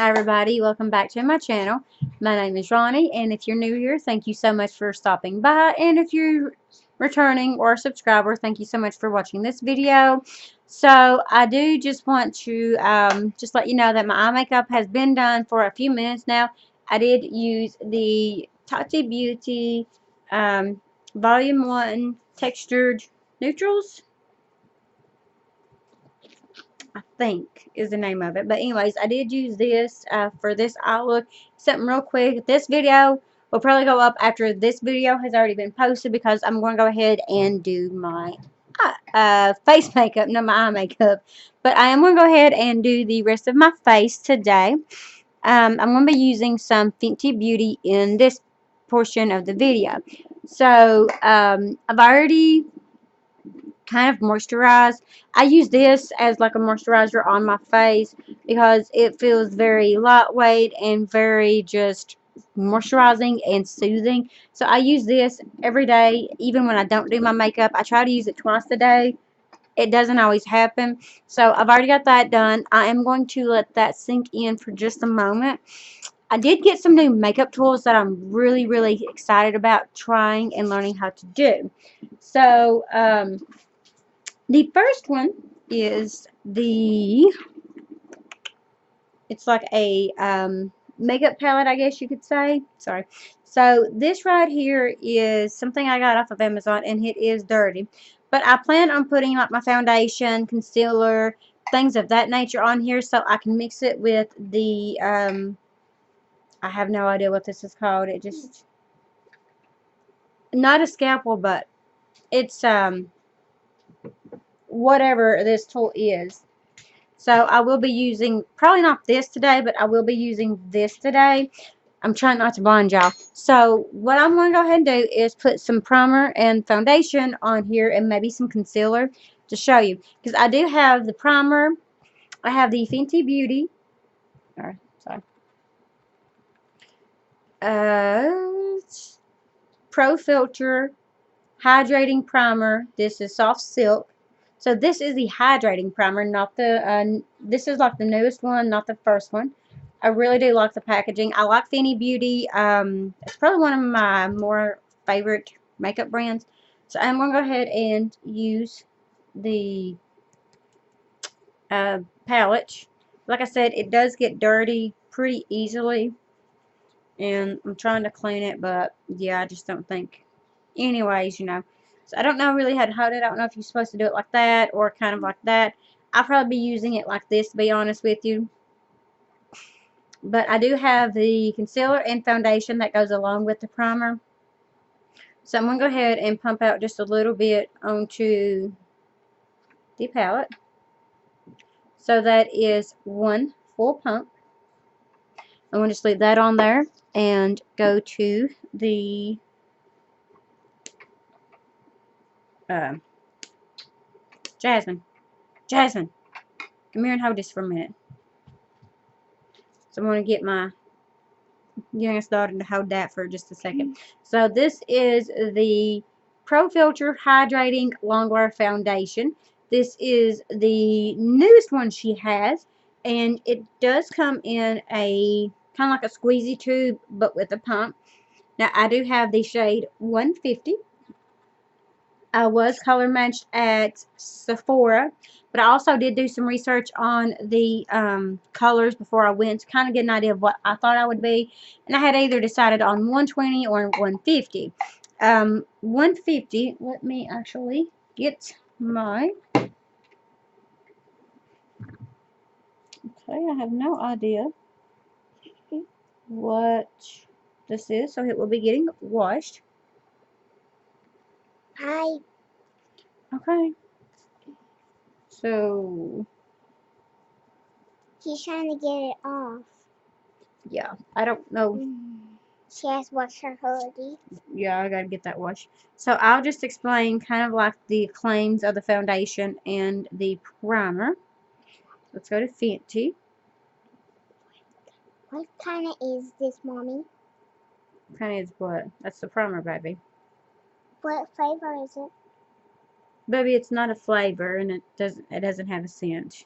Hi everybody, welcome back to my channel. My name is Ronnie, and if you're new here, thank you so much for stopping by, and if you're returning or a subscriber, thank you so much for watching this video. So I do just want to just let you know that my eye makeup has been done for a few minutes now. I did use the Tati Beauty Volume 1 Textured Neutrals, I think is the name of it. But anyways, I did use this for this eye look. Something real quick. This video will probably go up after this video has already been posted because I'm going to go ahead and do my face makeup, not my eye makeup. But I am going to go ahead and do the rest of my face today. I'm going to be using some Fenty Beauty in this portion of the video. So I've already kind of moisturize. I use this as like a moisturizer on my face because it feels very lightweight and very just moisturizing and soothing. So I use this every day, even when I don't do my makeup. I try to use it twice a day. It doesn't always happen. So I've already got that done. I am going to let that sink in for just a moment. I did get some new makeup tools that I'm really, really excited about trying and learning how to do. So, the first one is it's like a makeup palette, I guess you could say. Sorry. So this right here is something I got off of Amazon, and it is dirty. But I plan on putting like my foundation, concealer, things of that nature on here so I can mix it with the, I have no idea what this is called. It just, not a scalpel, but it's, whatever this tool is. So I will be using, probably not this today, but I will be using this today. I'm trying not to blind y'all. So what I'm going to go ahead and do is put some primer and foundation on here and maybe some concealer to show you. Because I do have the primer. I have the Fenty Beauty. Sorry. Pro Filter Hydrating Primer. This is Soft Silk. So this is the hydrating primer, not the, this is like the newest one, not the first one. I really do like the packaging. I like Fenty Beauty. It's probably one of my more favorite makeup brands. So I'm going to go ahead and use the palette. Like I said, it does get dirty pretty easily. And I'm trying to clean it, but yeah, I just don't think. Anyways, you know. So I don't know really how to hold it. I don't know if you're supposed to do it like that or kind of like that. I'll probably be using it like this, to be honest with you. But I do have the concealer and foundation that goes along with the primer. So I'm going to go ahead and pump out just a little bit onto the palette. So that is one full pump. I'm going to just leave that on there and go to the Jasmine, come here and hold this for a minute. So I'm going to get my youngest daughter to hold that for just a second. So this is the Pro Filter Hydrating Longwear Foundation. This is the newest one she has, and it does come in a kind of like a squeezy tube, but with a pump. Now I do have the shade 150. I was color matched at Sephora, but I also did do some research on the colors before I went to kind of get an idea of what I thought I would be. And I had either decided on 120 or 150. 150, let me actually get my, okay, I have no idea what this is, so it will be getting washed. Hi. Okay. So She's trying to get it off. yeah, I don't know. She has to wash her hoodie. Yeah, I gotta get that washed. So I'll just explain kind of like the claims of the foundation and the primer. Let's go to Fenty. What kind of is this, Mommy? Kind of is what? That's the primer, baby. What flavor is it? Baby, it's not a flavor, and it doesn't have a scent.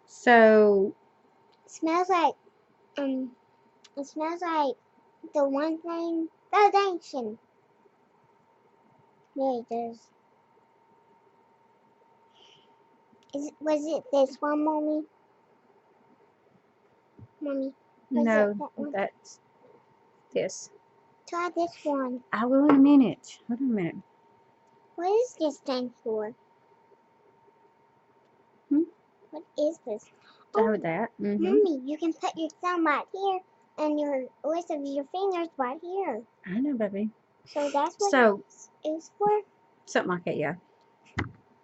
So smells like it smells like the one thing foundation. Yeah, it does. Was it this one, Mommy? Mommy, was it No, that one? that's this. Try this one. I will in a minute. Hold on a minute. What is this thing for? What is this? Oh, that. Mommy, you can put your thumb right here and your rest of your fingers right here. I know, baby. So that's what So, it is for? something like that, yeah.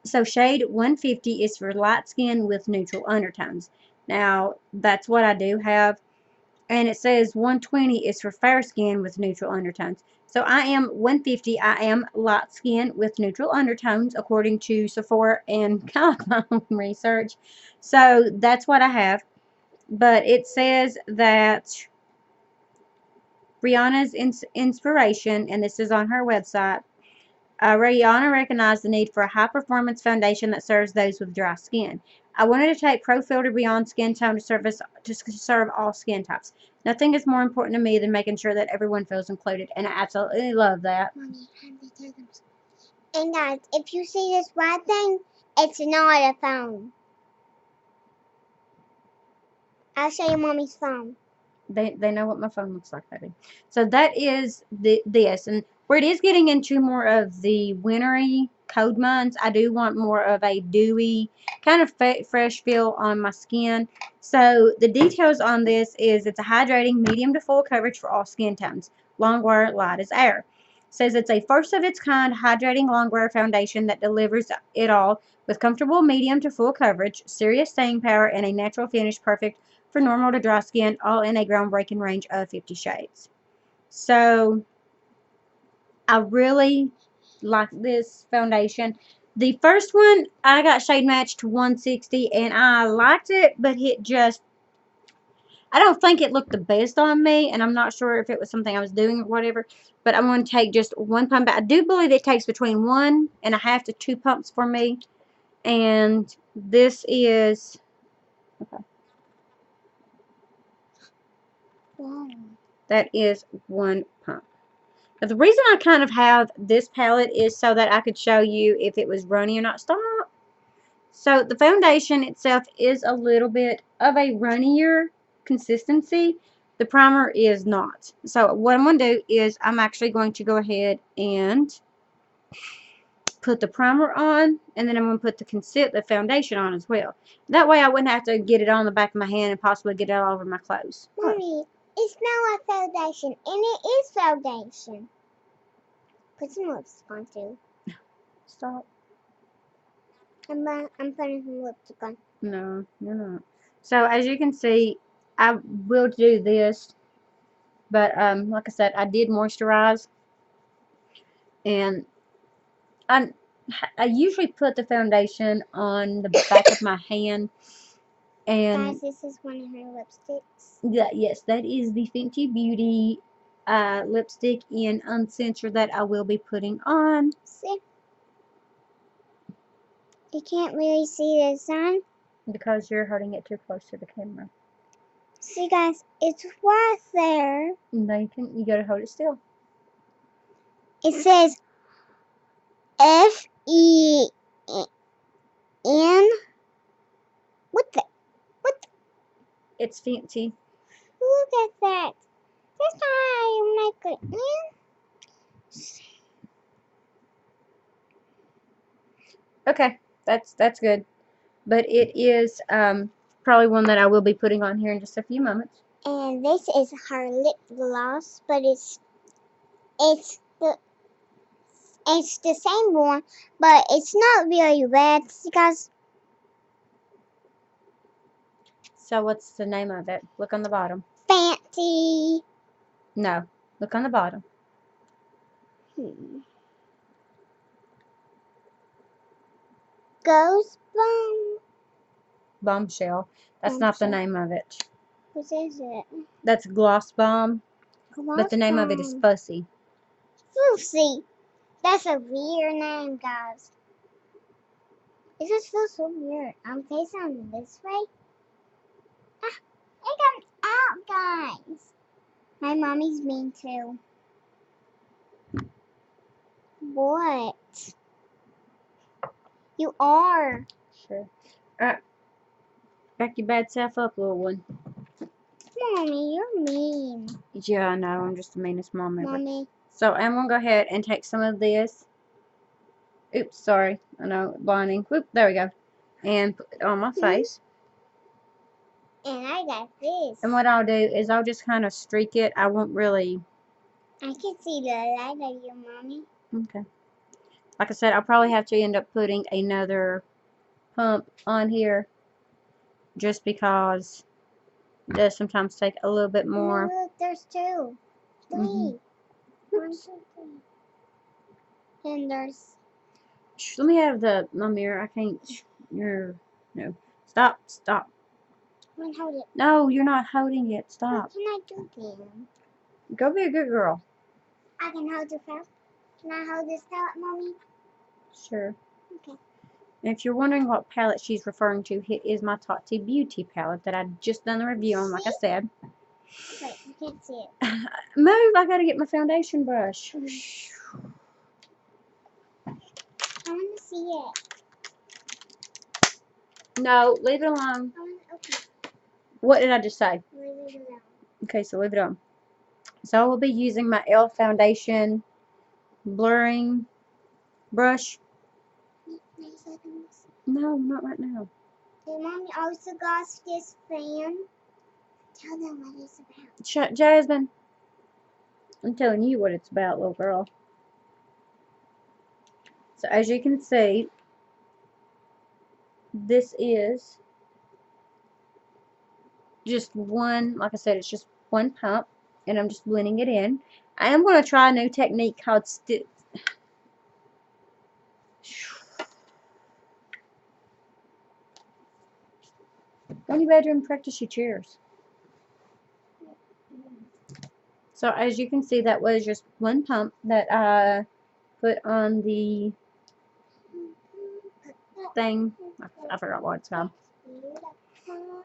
So shade 150 is for light skin with neutral undertones. Now, that's what I do have. And it says 120 is for fair skin with neutral undertones. So I am 150. I am light skin with neutral undertones according to Sephora and kind of my own research. So that's what I have. But it says that Rihanna's inspiration, and this is on her website, Rihanna recognized the need for a high-performance foundation that serves those with dry skin. I wanted to take Pro Filter beyond skin tone to serve all skin types. Nothing is more important to me than making sure that everyone feels included, and I absolutely love that. Mommy, and guys, if you see this white thing, it's not a phone. I'll show you Mommy's phone. They know what my phone looks like, baby. So that is this, and where it is getting into more of the wintry cold months, I do want more of a dewy kind of fresh feel on my skin. So the details on this is it's a hydrating medium to full coverage for all skin tones, long wear, light as air. Says it's a first of its kind hydrating long wear foundation that delivers it all with comfortable medium to full coverage, serious staying power, and a natural finish perfect for normal to dry skin, all in a groundbreaking range of 50 shades. So I really like this foundation. The first one, I got shade matched to 160, and I liked it, but it just, I don't think it looked the best on me, and I'm not sure if it was something I was doing or whatever, but I'm going to take just one pump. I do believe it takes between 1.5 to 2 pumps for me, and this is, okay, Wow. that is 1 pump. Now, the reason I kind of have this palette is so that I could show you if it was runny or not. Stop. So the foundation itself is a little bit of a runnier consistency. The primer is not. So what I'm going to do is I'm actually going to go ahead and put the primer on, and then I'm going to put the foundation on as well. That way I wouldn't have to get it on the back of my hand and possibly get it all over my clothes. Mommy, it smells like foundation, and it is foundation. Put some lipstick on too. Stop. I'm putting some lipstick on. No, you're not. So as you can see, I will do this, but like I said, I did moisturize, and I I usually put the foundation on the back of my hand, and Guys, this is one of her lipsticks. yes, that is the Fenty Beauty lipstick in Uncensored that I will be putting on. See? You can't really see the sun. Because you're holding it too close to the camera. See, guys, it's right there. No, you gotta hold it still. It says FEN. What the? It's Fenty. Look at that. That's how you make it. Okay, that's good. But it is probably one that I will be putting on here in just a few moments. And this is her lip gloss, but it's the same one, but it's not really red. See, guys. So what's the name of it? Look on the bottom. Fancy. No, look on the bottom. Ghost Bombshell. That's not the name of it. What is it? That's Gloss Bomb. Gloss But the name of it is Bomb. Fussy. Fussy. That's a weird name, guys. It just feels so weird. I'm facing this way. guys. My mommy's mean too. What? You are. Sure. Alright. Back your bad self up, little one. Mommy, you're mean. Yeah, I know. I'm just the meanest mom ever. Mommy. So I'm going to go ahead and take some of this. Oops, sorry. I know, blinding. Whoop, there we go. And put it on my face. And I got this. And what I'll do is I'll just kind of streak it. I won't really... I can see the light of you, Mommy. Okay. Like I said, I'll probably have to end up putting another pump on here. Just because it does sometimes take a little bit more. No, look, there's 2. 3. Mhm. 1, 2, 3. And there's... Shh, let me have my mirror. I can't. No. Stop. Stop. I'm gonna hold it. No, you're not holding it. Stop. What can I do then? Go be a good girl. I can hold the palette. Can I hold this palette, Mommy? Sure. Okay. And if you're wondering what palette she's referring to, it is my Tati Beauty palette that I just done the review on, like I said. Wait, you can't see it. Move! I gotta get my foundation brush. I want to see it. No, leave it alone. I want to open it. What did I just say? Leave it alone. Okay, so leave it on. So I will be using my e.l.f. foundation blurring brush. No, not right now. Hey, Mommy also got this fan. Tell them what it's about. Shut, Jasmine. I'm telling you what it's about, little girl. So as you can see, this is just one, like I said, it's just one pump, and I'm just blending it in. I am going to try a new technique called Go in your bedroom, practice your cheers. So as you can see, that was just one pump that I put on the thing. I forgot what it's called.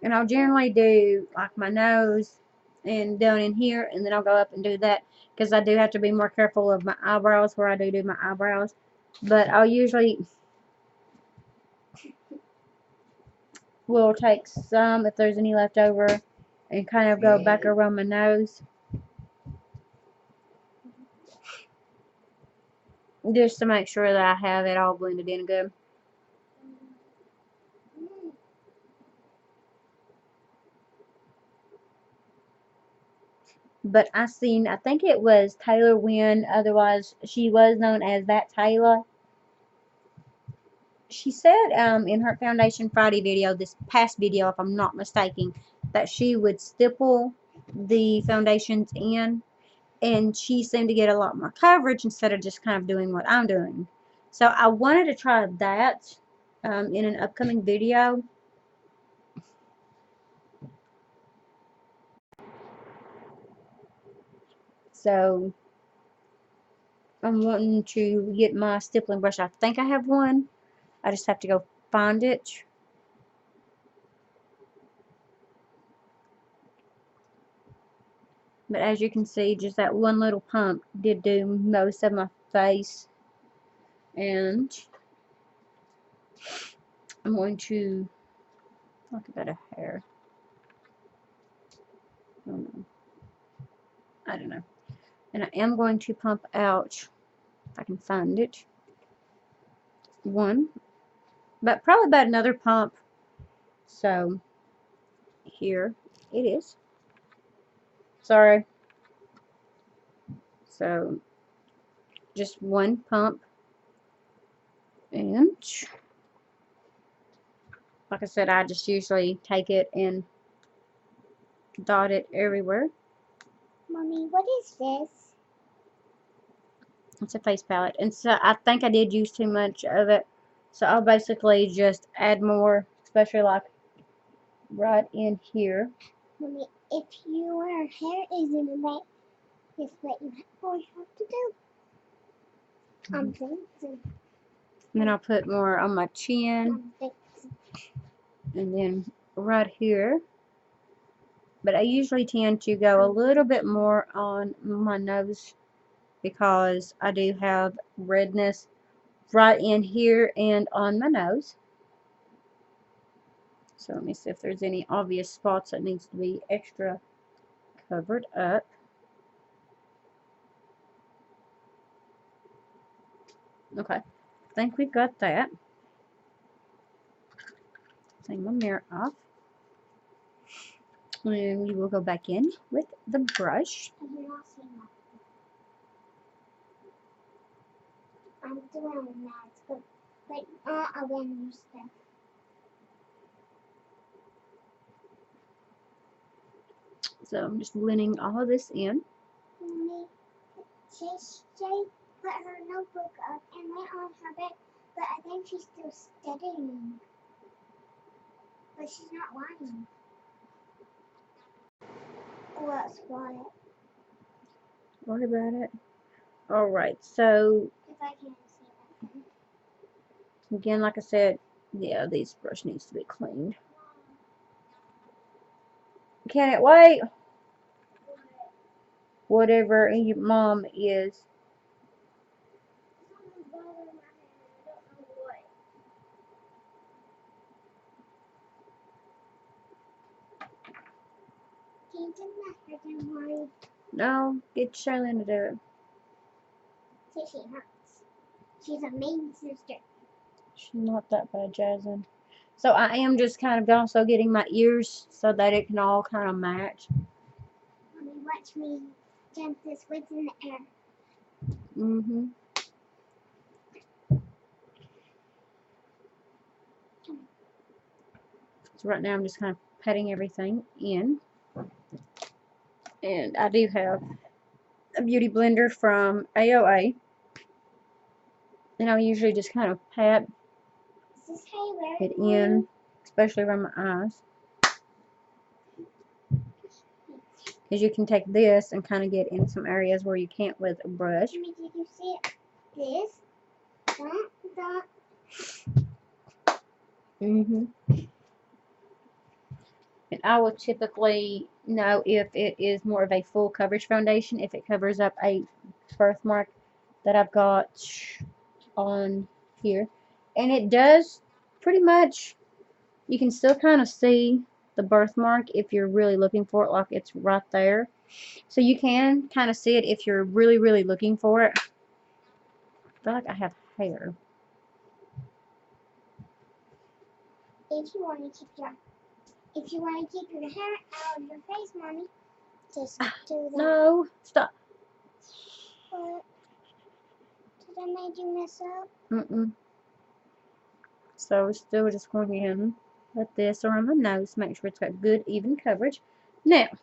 And I'll generally do like my nose and down in here, and then I'll go up and do that because I do have to be more careful of my eyebrows where I do my eyebrows. But I'll usually will take some if there's any left over and kind of go back around my nose just to make sure that I have it all blended in good. But I think it was Taylor Wynn, otherwise she was known as That Taylor. She said in her Foundation Friday video, this past video if I'm not mistaken, that she would stipple the foundations in, and she seemed to get a lot more coverage instead of just kind of doing what I'm doing. So I wanted to try that in an upcoming video. So I'm wanting to get my stippling brush. I think I have one. I just have to go find it. But as you can see, just that one little pump did do most of my face. And I'm going to talk about a hair. I don't know. And I am going to pump out, if I can find it, one. But probably about another pump. So, here it is. Sorry. So, just one pump. And, like I said, I just usually take it and dot it everywhere. Mommy, what is this? It's a face palette. And so, I think I did use too much of it. So, I'll basically just add more, especially like right in here. Mommy, if your hair isn't right, it's what you have to do. I'm fixing. And then I'll put more on my chin. I'm fixing. And then right here. But I usually tend to go a little bit more on my nose because I do have redness right in here and on my nose. So let me see if there's any obvious spots that needs to be extra covered up. Okay, I think we've got that. Take my mirror off. And we will go back in with the brush. I'm doing that, but not again your stuff. So I'm just blending all of this in. Shay put her notebook up and went on her bed, but I think she's still studying. But she's not lying. What's quiet? What about it? Alright, so If I can't see that. again, like I said, yeah, this brush needs to be cleaned. Can it wait? Whatever your mom is. Can you do that again, Mari? No, get Charlene to do it. See, she hurts. She's a mean sister. She's not that bad, Jasmine. So I am just kind of also getting my ears so that it can all kind of match. Mommy, watch me jump this woods in the air. Mm-hmm. So right now I'm just kind of patting everything in. And I do have a beauty blender from AOA. And I'll usually just kind of pat it in, especially around my eyes. Because you can take this and kind of get in some areas where you can't with a brush. Mommy, did you see it? This? That? Mm-hmm. And I will typically know if it is more of a full coverage foundation, if it covers up a birthmark that I've got on here. And it does pretty much, you can still kind of see the birthmark if you're really looking for it, like it's right there. So you can kind of see it if you're really, really looking for it. I feel like I have hair. If you want to keep your hair out of your face, Mommy, just do that. No, stop. What? Did I make you mess up? Mm-mm. So we're still just going in with this around my nose, make sure it's got good, even coverage. Now, I'm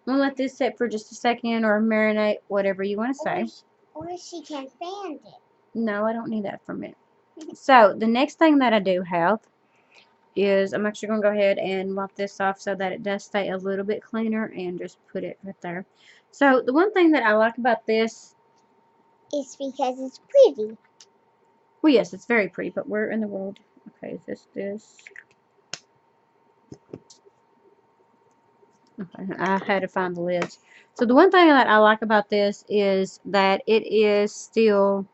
going to let this sit for just a second or marinate, whatever you want to say. Or she can fan it. No, I don't need that for a minute. So, the next thing that I do have is I'm actually going to go ahead and wipe this off so that it does stay a little bit cleaner and just put it right there. So, the one thing that I like about this is because it's pretty. Well, yes, it's very pretty, but where in the world? Okay, is this? Okay, I had to find the lids. So the one thing that I like about this is that it is still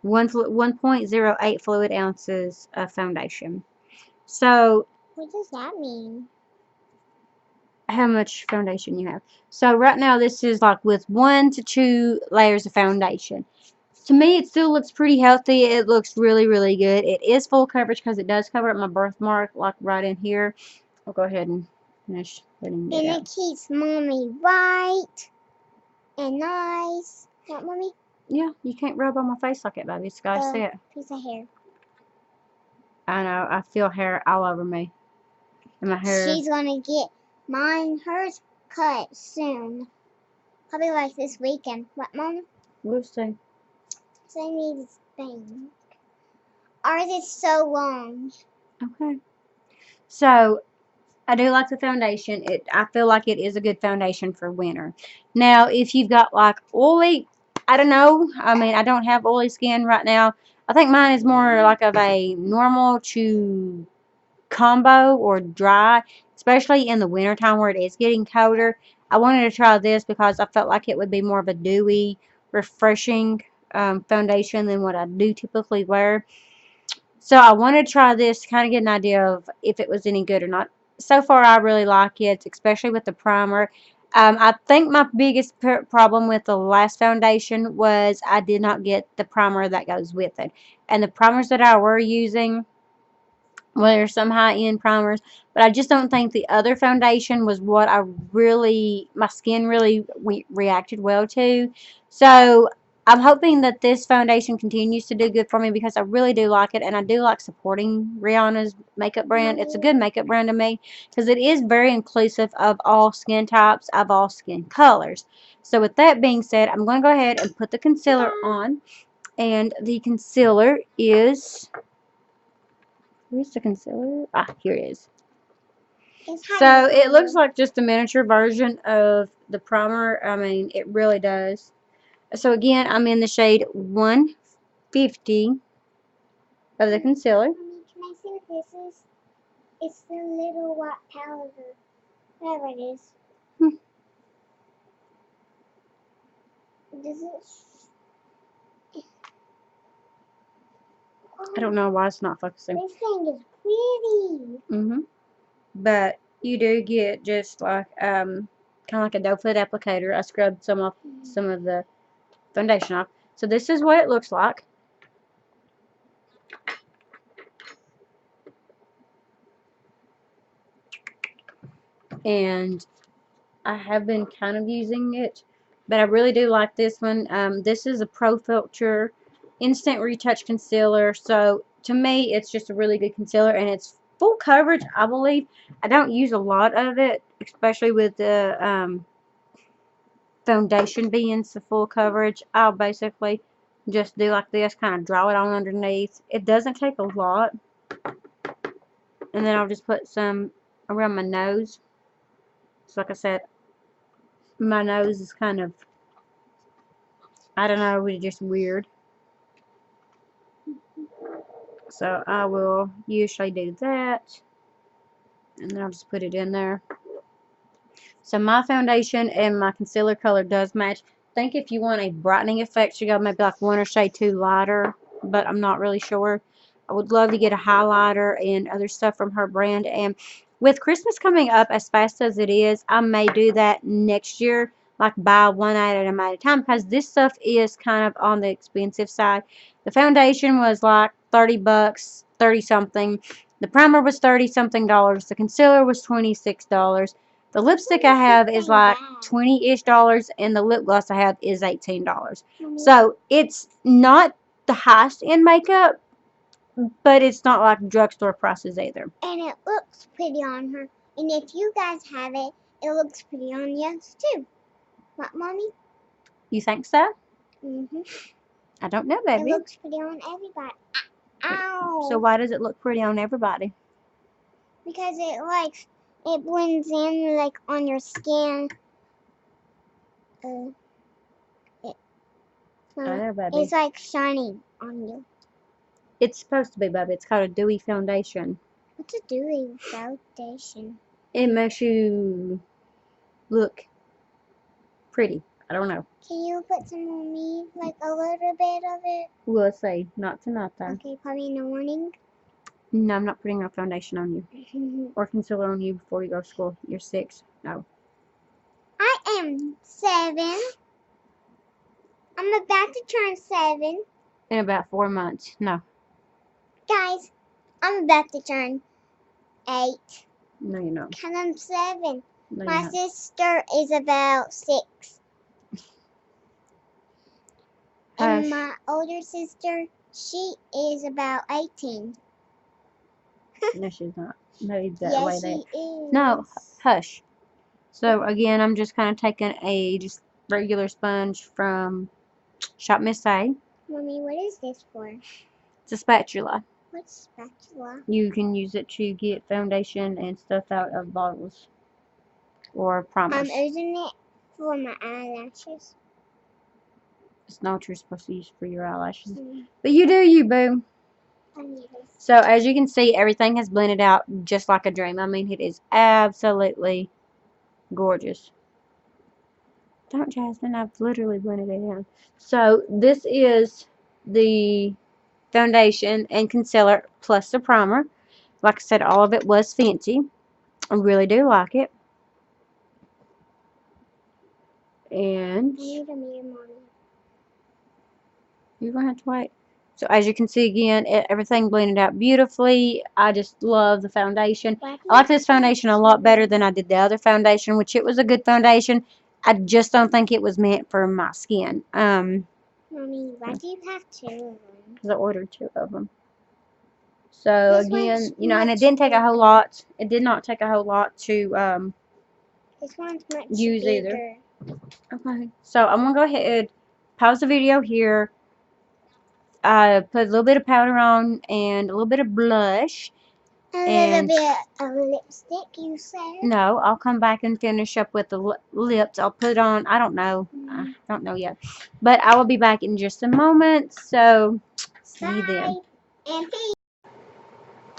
1.08 fluid ounces of foundation. So what does that mean? How much foundation you have. So right now this is like with 1 to 2 layers of foundation. To me, it still looks pretty healthy. It looks really, really good. It is full coverage because it does cover up my birthmark, like right in here. I'll go ahead and finish putting it out. And it keeps Mommy white and nice. What, Mommy? Yeah, you can't rub on my face like it, baby. It's gotta sit. Piece of hair. I know. I feel hair all over me. And my hair. She's gonna get hers cut soon. Probably like this weekend. What, Mama? We'll see. So I need this thing. Ours is so long. Okay. So, I do like the foundation. I feel like it is a good foundation for winter. Now, if you've got like oily, I don't know. I mean, I don't have oily skin right now. I think mine is more like of a normal to combo or dry. especially in the wintertime where it is getting colder. I wanted to try this because I felt like it would be more of a dewy, refreshing foundation than what I do typically wear. So I wanted to try this to kind of get an idea of if it was any good or not. So far, I really like it, especially with the primer. I think my biggest problem with the last foundation was I did not get the primer that goes with it. And the primers that I were using, well, there's some high-end primers, but I just don't think the other foundation was what my skin really reacted well to. So I'm hoping that this foundation continues to do good for me because I really do like it, and I do like supporting Rihanna's makeup brand. It's a good makeup brand to me because it is very inclusive of all skin types, of all skin colors. So with that being said, I'm going to go ahead and put the concealer on, and the concealer is... Where's the concealer? Ah, here it is. So it looks like just a miniature version of the primer. I mean, it really does. So again, I'm in the shade 150 of the concealer. Mommy, can I see what this is? It's the little white powder. Whatever it is. Does it? I don't know why it's not focusing. This thing is pretty. But you do get just like kind of like a doe foot applicator. I scrubbed some of the foundation off. So this is what it looks like. And I have been kind of using it, but I really do like this one. This is a Pro Filter Instant Retouch Concealer. So to me, it's just a really good concealer, and it's full coverage, I believe. I don't use a lot of it, especially with the foundation being so full coverage. I'll basically just do like this, kind of draw it on underneath. It doesn't take a lot. And then I'll just put some around my nose. So like I said, my nose is kind of, I don't know, it's just weird. So I will usually do that. And then I'll just put it in there. So my foundation and my concealer color does match. I think if you want a brightening effect, you go maybe like one or shade too lighter. But I'm not really sure. I would love to get a highlighter and other stuff from her brand. And with Christmas coming up as fast as it is, I may do that next year. Like buy one item at a time, because this stuff is kind of on the expensive side. The foundation was like 30 bucks, 30 something. The primer was 30 something dollars. The concealer was $26. The lipstick I have is like $20-ish dollars, and the lip gloss I have is $18. So it's not the highest end makeup, but it's not like drugstore prices either. And it looks pretty on her. And if you guys have it, it looks pretty on yours too. What, Mommy? You think so? Mm-hmm. I don't know, baby. It looks pretty on everybody. Ow! So why does it look pretty on everybody? Because it blends in like on your skin. It's like shining on you. It's supposed to be, baby. It's called a dewy foundation. What's a dewy foundation? It makes you look pretty. I don't know. Can you put some on me? Like a little bit of it? We'll see. Not tonight, though. Okay, probably in the morning. No, I'm not putting no foundation on you. Or concealer on you before you go to school. You're 6. No. I am 7. I'm about to turn 7. In about 4 months. No. Guys, I'm about to turn 8. No, you're not. Because I'm 7. No, My sister is about 6. And my older sister, she is about 18. No, she's not. No, he's that yes, way there. she is. No, hush. So again, I'm just kind of taking a just regular sponge from Shop Miss A. Mommy, what is this for? It's a spatula. What's spatula? You can use it to get foundation and stuff out of bottles or primers. I'm using it for my eyelashes. It's not what you're supposed to use for your eyelashes. But you do you, boo. So as you can see, everything has blended out just like a dream. I mean, it is absolutely gorgeous. Don't, Jasmine, I've literally blended it in. So this is the foundation and concealer plus the primer. Like I said, all of it was Fenty. I really do like it. And you're going to have to wait. So as you can see again, everything blended out beautifully. I just love the foundation. I like this foundation a lot better than I did the other foundation, which it was a good foundation. I just don't think it was meant for my skin. Mommy, why do you have 2 of them? Because I ordered 2 of them. So again, you know, and it didn't take a whole lot. It did not take a whole lot to this one's much use bigger. either. Okay. So I'm gonna go ahead, pause the video here. Put a little bit of powder on and a little bit of blush. A little bit of lipstick, you said? No, I'll come back and finish up with the lips. I'll put on, I don't know. I don't know yet. But I will be back in just a moment. So, see you then. And peace.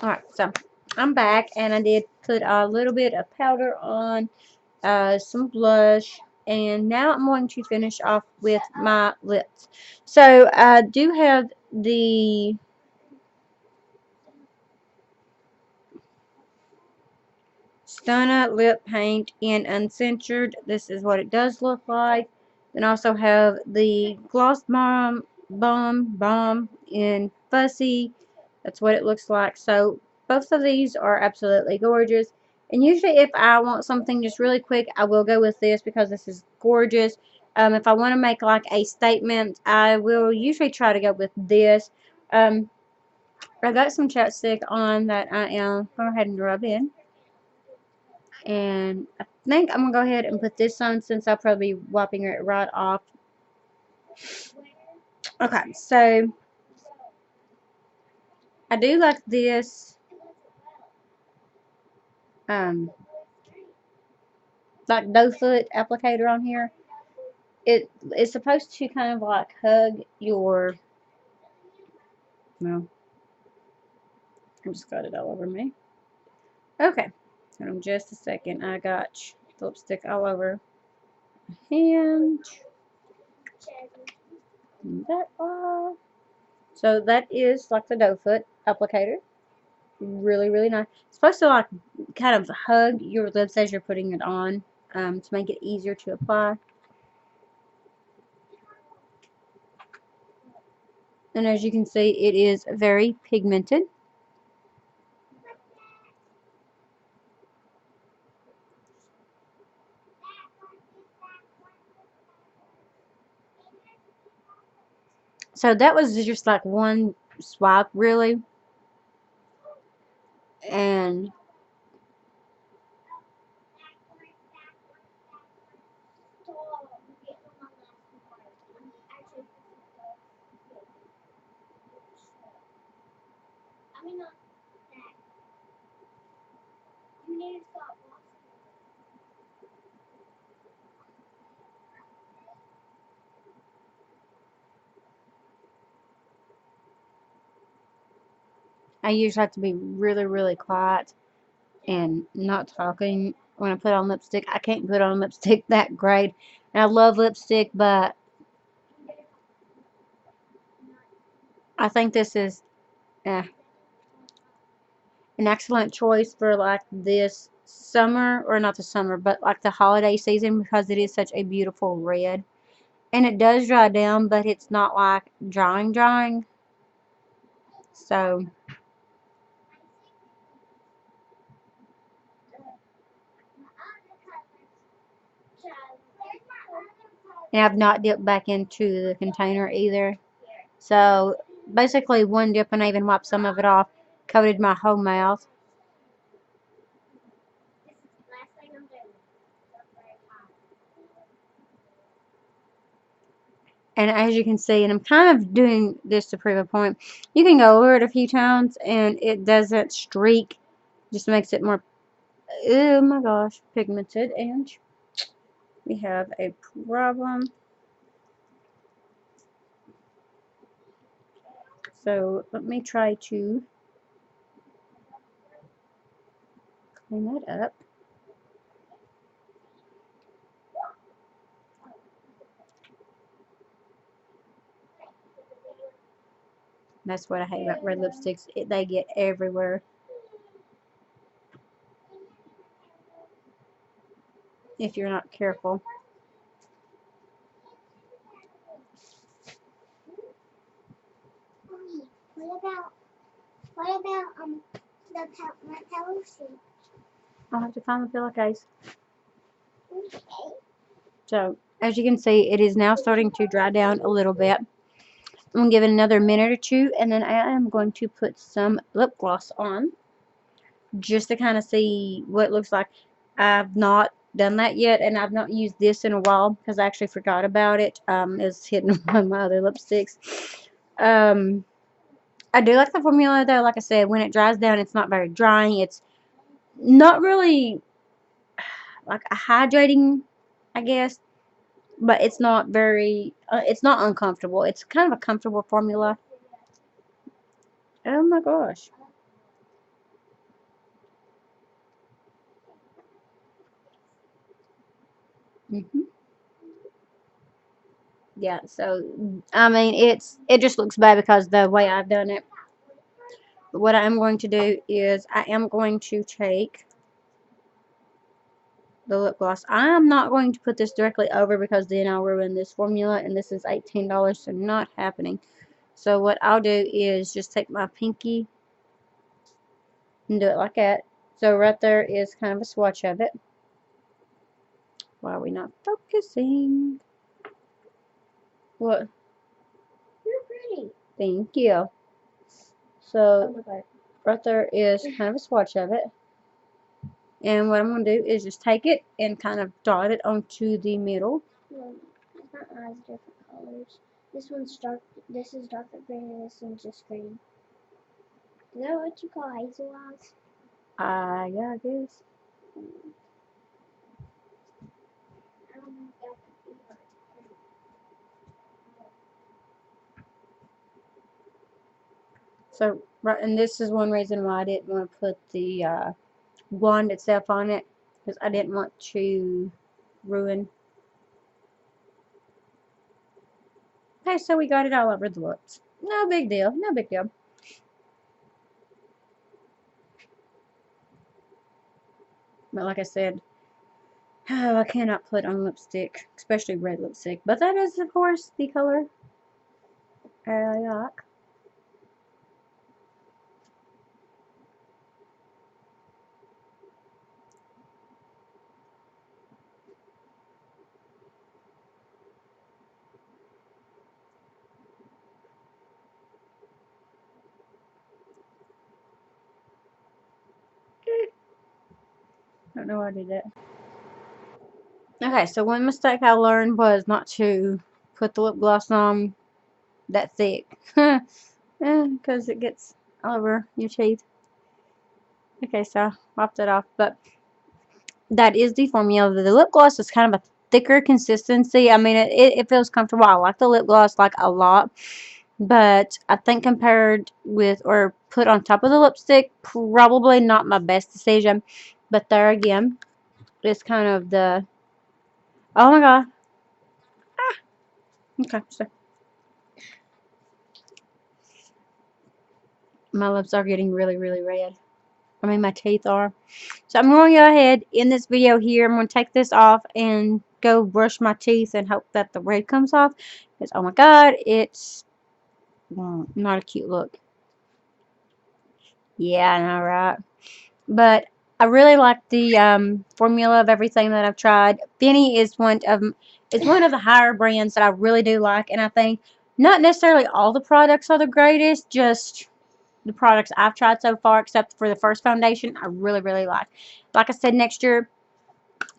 Alright, so I'm back and I did put a little bit of powder on, some blush, and now I'm going to finish off with my lips. So I do have the Stunna lip paint in uncensored. This is what it does look like. Then also have the gloss bomb in fussy. That's what it looks like. So both of these are absolutely gorgeous. And usually if I want something just really quick, I will go with this because this is gorgeous. If I want to make like a statement, I will usually try to go with this. I got some chapstick on that I am going to go ahead and rub in. And I think I'm going to go ahead and put this on since I'll probably be wiping it right off. Okay, so I do like this like doe foot applicator on here. It's supposed to kind of like hug your, well, I just got it all over me. Okay, hold on just a second. I got the lipstick all over my hand. That off. So that is like the doe foot applicator. Really, really nice. It's supposed to like kind of hug your lips as you're putting it on, to make it easier to apply. And as you can see, it is very pigmented. So that was just like one swipe, really. And I usually have to be really, really quiet and not talking when I put on lipstick. I can't put on lipstick that great. And I love lipstick, but I think this is eh, an excellent choice for like this summer, or not the summer, but like the holiday season, because it is such a beautiful red. And it does dry down, but it's not like drying. So, and I've not dipped back into the container either. So, basically one dip, and I even wiped some of it off, coated my whole mouth. And as you can see, and I'm kind of doing this to prove a point, you can go over it a few times and it doesn't streak. Just makes it more, oh my gosh, pigmented. And we have a problem. So let me try to clean that up. That's what I hate about red lipsticks. They get everywhere if you're not careful. What about my pillowcase? I'll have to find the pillowcase. Okay. So, as you can see, it is now starting to dry down a little bit. I'm going to give it another minute or two, and then I am going to put some lip gloss on just to kind of see what it looks like. I've not done that yet, and I've not used this in a while because I actually forgot about it. It's hidden on my other lipsticks. I do like the formula, though. Like I said, when it dries down, it's not very drying. It's not really like a hydrating, I guess, but it's not very, it's not uncomfortable. It's kind of a comfortable formula. Oh my gosh. hmm Yeah, so, I mean, it just looks bad because the way I've done it. But what I'm going to do is I am going to take the lip gloss. I'm not going to put this directly over because then I'll ruin this formula, and this is $18, so not happening. So what I'll do is just take my pinky and do it like that. So right there is kind of a swatch of it. Why are we not focusing? What? You're pretty. Thank you. So right there is kind of a swatch of it. And what I'm going to do is just take it and kind of dot it onto the middle. Well, my eyes different colors. This one's dark. This is darker green, and this one's just green. Is that what you call hazel eyes? Yeah, I guess. So, right, and this is one reason why I didn't want to put the wand itself on it, because I didn't want to ruin. Okay, so we got it all over the lips. No big deal. No big deal. But like I said, oh, I cannot put on lipstick, especially red lipstick. But that is, of course, the color I like. I don't know why I did that. Okay, so one mistake I learned was not to put the lip gloss on that thick. Because it gets all over your teeth. Okay, so I wiped it off. But that is the formula. The lip gloss is kind of a thicker consistency. I mean, it feels comfortable. I like the lip gloss like a lot. But I think compared with or put on top of the lipstick, probably not my best decision. But there again, it's kind of the, oh my god. Okay, so my lips are getting really, really red. I mean, my teeth are. So I'm going to go ahead in this video here. I'm going to take this off and go brush my teeth and hope that the red comes off. Because, oh my god, it's not a cute look. Yeah, I know, right? But I really like the formula of everything that I've tried. Fenty is one of the higher brands that I really do like, and I think not necessarily all the products are the greatest, just the products I've tried so far, except for the first foundation, I really, really like. Like I said, next year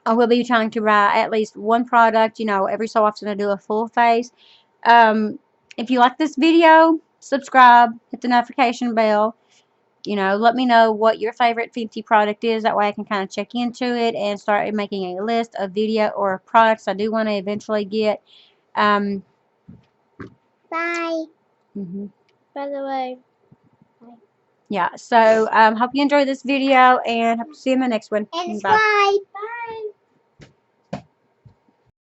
I will be trying to buy at least one product, every so often to do a full face. Um, if you like this video, subscribe, hit the notification bell. Let me know what your favorite Fenty product is. That way I can kind of check into it and start making a list of video or products I do want to eventually get. Um, Bye. mhm. By the way. Yeah, so hope you enjoyed this video, and hope to see you in my next one. And Bye. subscribe. Bye.